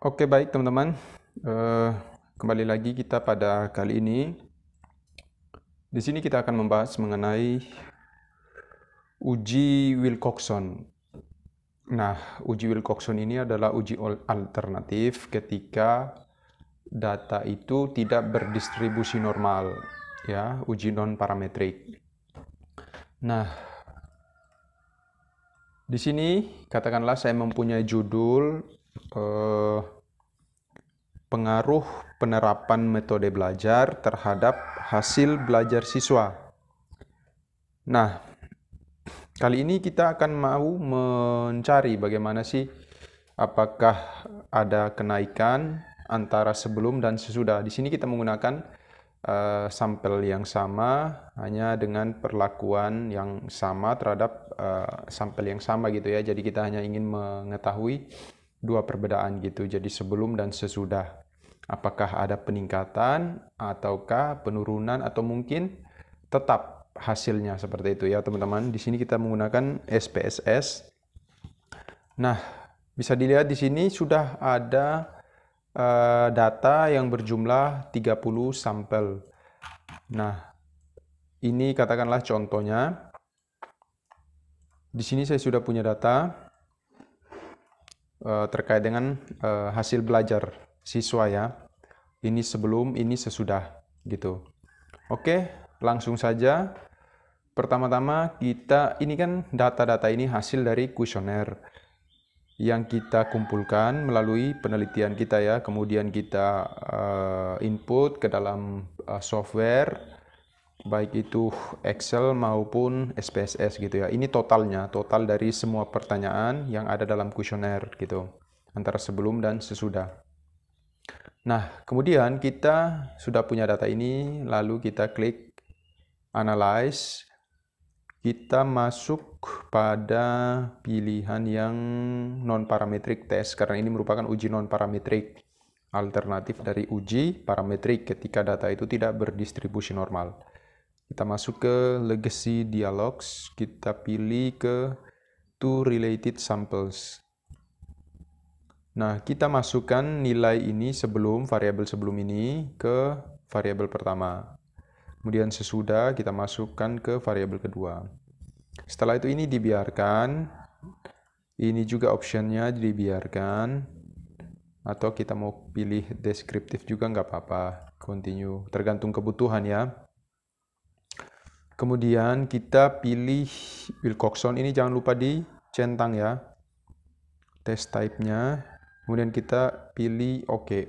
Oke, baik teman-teman. Kembali lagi kita pada kali ini. Di sini kita akan membahas mengenai uji Wilcoxon. Nah, uji Wilcoxon ini adalah uji alternatif ketika data itu tidak berdistribusi normal, ya, uji non-parametrik. Nah, di sini katakanlah saya mempunyai judul pengaruh penerapan metode belajar terhadap hasil belajar siswa. Nah, kali ini kita akan mau mencari bagaimana sih apakah ada kenaikan antara sebelum dan sesudah. Di sini kita menggunakan sampel yang sama, hanya dengan perlakuan yang sama terhadap sampel yang sama gitu ya. Jadi kita hanya ingin mengetahui dua perbedaan gitu, jadi sebelum dan sesudah. Apakah ada peningkatan ataukah penurunan atau mungkin tetap hasilnya seperti itu ya teman-teman. Di sini kita menggunakan SPSS. Nah, bisa dilihat di sini sudah ada data yang berjumlah 30 sampel. Nah, ini katakanlah contohnya. Di sini saya sudah punya data terkait dengan hasil belajar siswa ya. Ini sebelum, ini sesudah gitu. Oke, langsung saja. Pertama-tama ini kan data-data ini hasil dari kuesioner yang kita kumpulkan melalui penelitian kita ya. Kemudian kita input ke dalam software, baik itu Excel maupun SPSS gitu ya. Ini totalnya, total dari semua pertanyaan yang ada dalam kuesioner gitu, antara sebelum dan sesudah. Nah, kemudian kita sudah punya data ini, lalu kita klik Analyze. Kita masuk pada pilihan yang non-parametric test, karena ini merupakan uji non-parametrik, alternatif dari uji parametrik ketika data itu tidak berdistribusi normal. Kita masuk ke Legacy Dialogs, kita pilih ke To Related Samples. Nah, kita masukkan nilai ini sebelum, variabel sebelum ini ke variabel pertama. Kemudian sesudah kita masukkan ke variabel kedua. Setelah itu ini dibiarkan. Ini juga optionnya dibiarkan. Atau kita mau pilih deskriptif juga nggak apa-apa. Continue, tergantung kebutuhan ya. Kemudian kita pilih Wilcoxon, ini jangan lupa dicentang ya. Test type-nya. Kemudian kita pilih OK.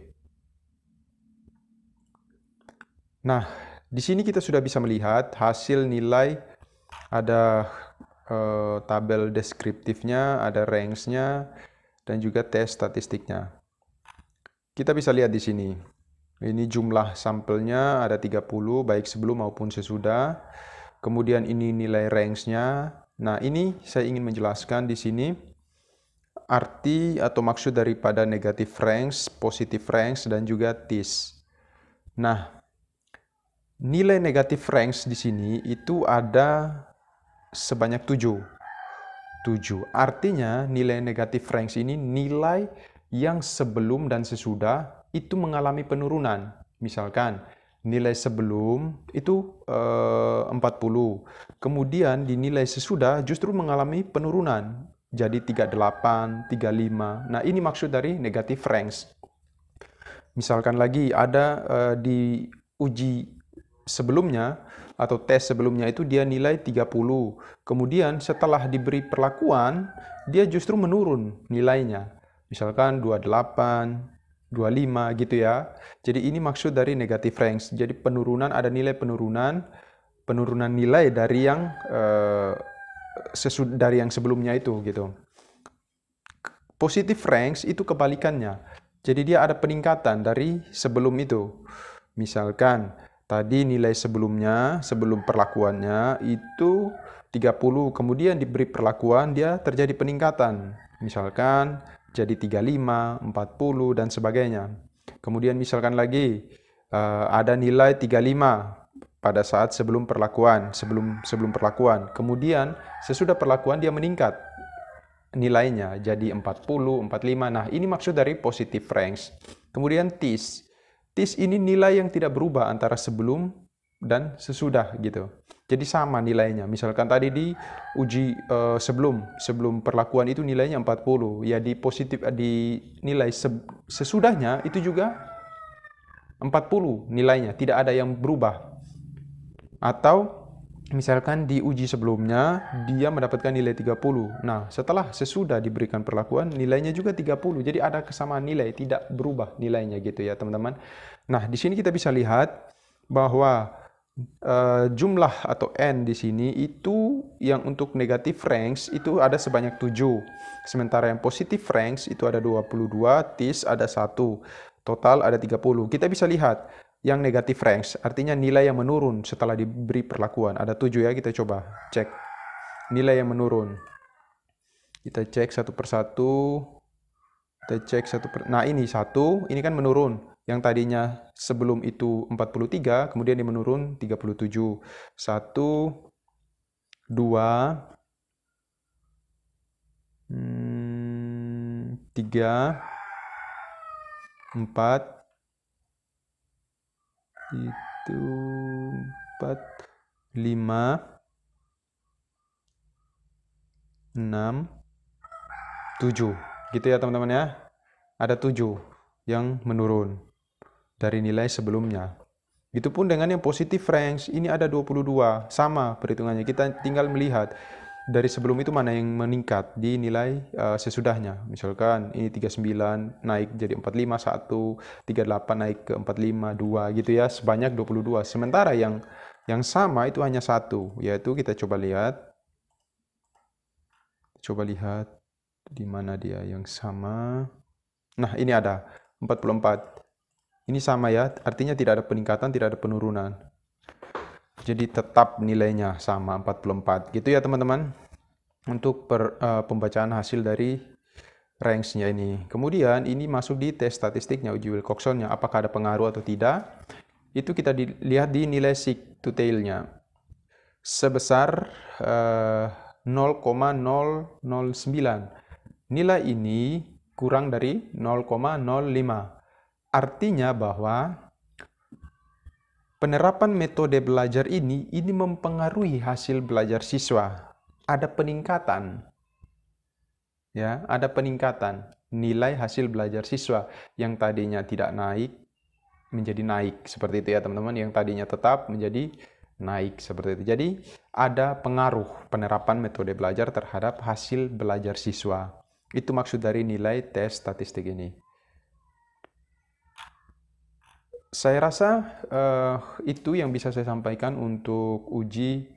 Nah, di sini kita sudah bisa melihat hasil nilai, ada tabel deskriptifnya, ada ranks-nya, dan juga tes statistiknya. Kita bisa lihat di sini. Ini jumlah sampelnya ada 30, baik sebelum maupun sesudah. Kemudian ini nilai ranks-nya. Nah, ini saya ingin menjelaskan di sini arti atau maksud daripada negative ranks, positive ranks, dan juga TIS. Nah, nilai negative ranks di sini itu ada sebanyak 7. Artinya nilai negative ranks ini nilai yang sebelum dan sesudah itu mengalami penurunan. Misalkan nilai sebelum itu 40. Kemudian di nilai sesudah justru mengalami penurunan. Jadi 38, 35. Nah, ini maksud dari negative ranks. Misalkan lagi ada di uji sebelumnya atau tes sebelumnya itu dia nilai 30. Kemudian setelah diberi perlakuan, dia justru menurun nilainya. Misalkan 28, 25 gitu ya. Jadi ini maksud dari negative ranks. Jadi penurunan, ada nilai penurunan nilai dari yang sebelumnya itu gitu. Positive ranks itu kebalikannya. Jadi dia ada peningkatan dari sebelum itu. Misalkan tadi nilai sebelumnya, sebelum perlakuannya itu 30, kemudian diberi perlakuan dia terjadi peningkatan. Misalkan jadi 35, 40 dan sebagainya. Kemudian misalkan lagi ada nilai 35 pada saat sebelum perlakuan, sebelum perlakuan. Kemudian sesudah perlakuan dia meningkat. nilainya jadi 40, 45. Nah, ini maksud dari positive ranks. Kemudian TIS. TIS ini nilai yang tidak berubah antara sebelum dan sesudah gitu. Jadi sama nilainya. Misalkan tadi di uji sebelum perlakuan itu nilainya 40. Ya di nilai sesudahnya itu juga 40 nilainya, tidak ada yang berubah. Atau misalkan di uji sebelumnya dia mendapatkan nilai 30. Nah, setelah sesudah diberikan perlakuan nilainya juga 30. Jadi ada kesamaan nilai, tidak berubah nilainya gitu ya, teman-teman. Nah, di sini kita bisa lihat bahwa jumlah atau N di sini itu yang untuk negative ranks itu ada sebanyak 7. Sementara yang positive ranks itu ada 22, TIS ada 1. Total ada 30. Kita bisa lihat yang negative ranks, artinya nilai yang menurun setelah diberi perlakuan. Ada 7 ya, kita coba cek. Nilai yang menurun. Kita cek satu persatu. Kita cek nah ini 1, ini kan menurun. Yang tadinya sebelum itu 43, kemudian dia menurun 37. 1, 2, 3, 4, itu 4, 5, 6, 7. Gitu ya teman-teman ya. Ada 7 yang menurun dari nilai sebelumnya. Begitupun dengan yang positive ranks, ini ada 22, sama perhitungannya. Kita tinggal melihat dari sebelum itu mana yang meningkat di nilai sesudahnya. Misalkan ini 39 naik jadi 45, 1, 38 naik ke 45, 2 gitu ya, sebanyak 22. Sementara yang sama itu hanya 1, yaitu kita coba lihat. Coba lihat di mana dia yang sama. Nah, ini ada 44. Ini sama ya, artinya tidak ada peningkatan, tidak ada penurunan. Jadi tetap nilainya sama 44. Gitu ya teman-teman. Untuk pembacaan hasil dari ranks-nya ini. Kemudian ini masuk di tes statistiknya, uji Wilcoxon-nya. Apakah ada pengaruh atau tidak? Itu kita lihat di nilai seek to tail-nya. Sebesar 0,009. Nilai ini kurang dari 0,05. Artinya bahwa penerapan metode belajar ini mempengaruhi hasil belajar siswa. Ada peningkatan. Ya, ada peningkatan nilai hasil belajar siswa yang tadinya tidak naik menjadi naik seperti itu ya teman-teman, yang tadinya tetap menjadi naik seperti itu. Jadi ada pengaruh penerapan metode belajar terhadap hasil belajar siswa. Itu maksud dari nilai tes statistik ini. Saya rasa itu yang bisa saya sampaikan untuk uji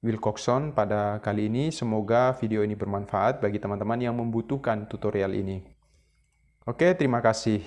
Wilcoxon pada kali ini. Semoga video ini bermanfaat bagi teman-teman yang membutuhkan tutorial ini. Oke, terima kasih.